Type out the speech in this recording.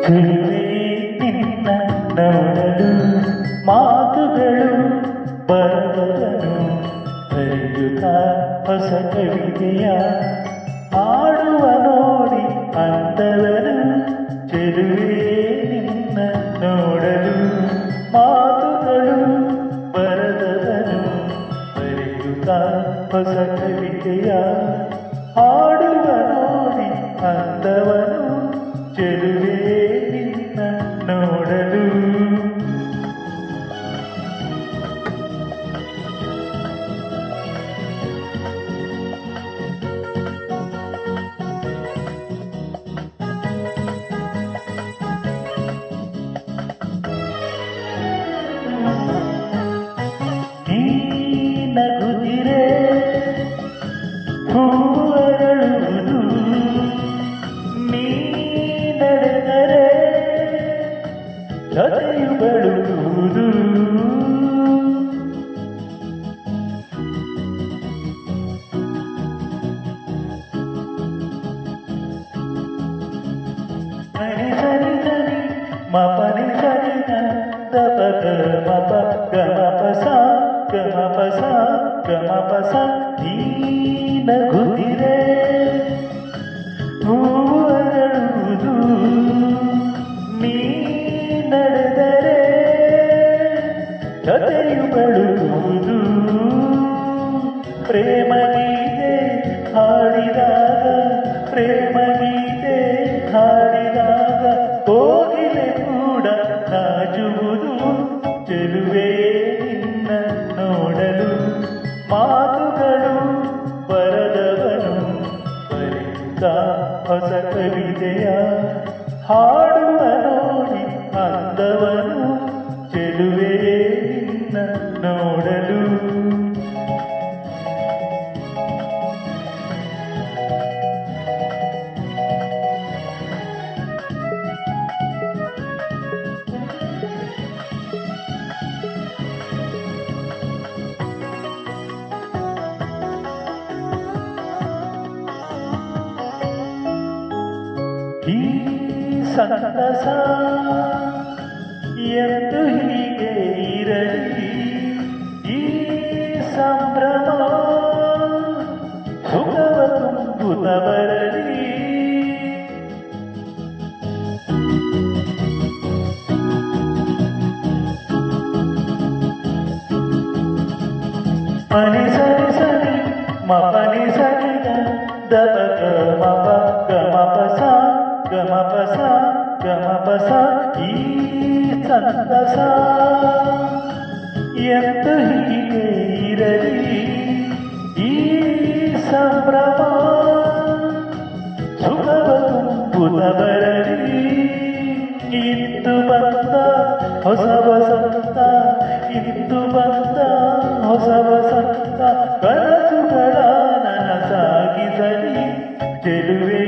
ಚೆಲುವೆ ನಿನ್ನ ನೋಡಲು ಮಾತುಗಳು ಬರಬರನು ಬರೆಯುತ್ತ ಹೊಸ ಕವಿತೆಯ ಆಡುವ ನೋಡಿ ಅಂದವನು ಚೆಲುವೆ ನಿನ್ನ ನೋಡಲು ಮಾತುಗಳು ಬರದವನು ಬರೆಯುತ್ತ ಹೊಸ ಕವಿತೆಯ ಆಡುವ ನೋಡಿ ಅಂದವನು ಚೆಲುವೆ ನಿನ್ನ ನೋಡಲು ನೀ ನಗುತ್ತಿರೆ ಹೂವರಳುವುದು ನೀ ನಡೆದರೆ ಜೊತೆಯು ಬಳುವುದು ಸರಿ ಸರಿ ಸರಿ ಮಪನಿ ಸರಿ ದಪ ಗಮ ಪಸ ಗಮ ಪಸ ನೀ ನಗುತ್ತಿರೆ ಹೂವರಳುವುದು ನೀ ನಡೆದರೆ ಜೊತೆಯು ಬಳುವುದು ಪ್ರೇಮ ಗೀತೆ ಹಾಡಿದಾಗ ಪ್ರೇಮ ಗೀತೆ ಹಾಡಿದಾಗ ಕೋಗಿಲೆ ಕೂಡ ನಾಚುವುದು ಚೆಲುವೆ ನಿನ್ನ ನೋಡಲು ಮಾತುಗಳು ಬರದವನು ಬರೆಯುತ್ತ ಹೊಸ ಕವಿತೆಯ ಹಾಡುವ ನೋಡಿ ಅಂದವನು ಚೆಲುವೆ ನಿನ್ನ ನೋಡಲು ಈ ಸಂತಸ ಎಂದು ಹೀಗೆ ಇರಲಿ ಈ ಸಂಭ್ರಮ ಸುಖವ ತುಂಬುತ್ತ ಬರಲಿ ಮನಿ ಸರಿ ಸರಿ ಮಪನಿ ಸರಿ ದಪ ಗಮ ಪಸ ಗಮ ಪಸ ಈ ಸಂತಸ ಎಂದು ಹೀಗೆ ಇರಲಿ ಈ ಸಂಭ್ರಮ ಸುಖವ ತುಂಬುತ್ತ ಬರಲಿ ಇಂದು ಬಂದ ಹೊಸ ವಸಂತ ಇಂದು ಬಂದ ಹೊಸ ವಸಂತ ಕನಸುಗಳ ನನಸಾಗಿಸಲಿ ಚೆಲುವೆ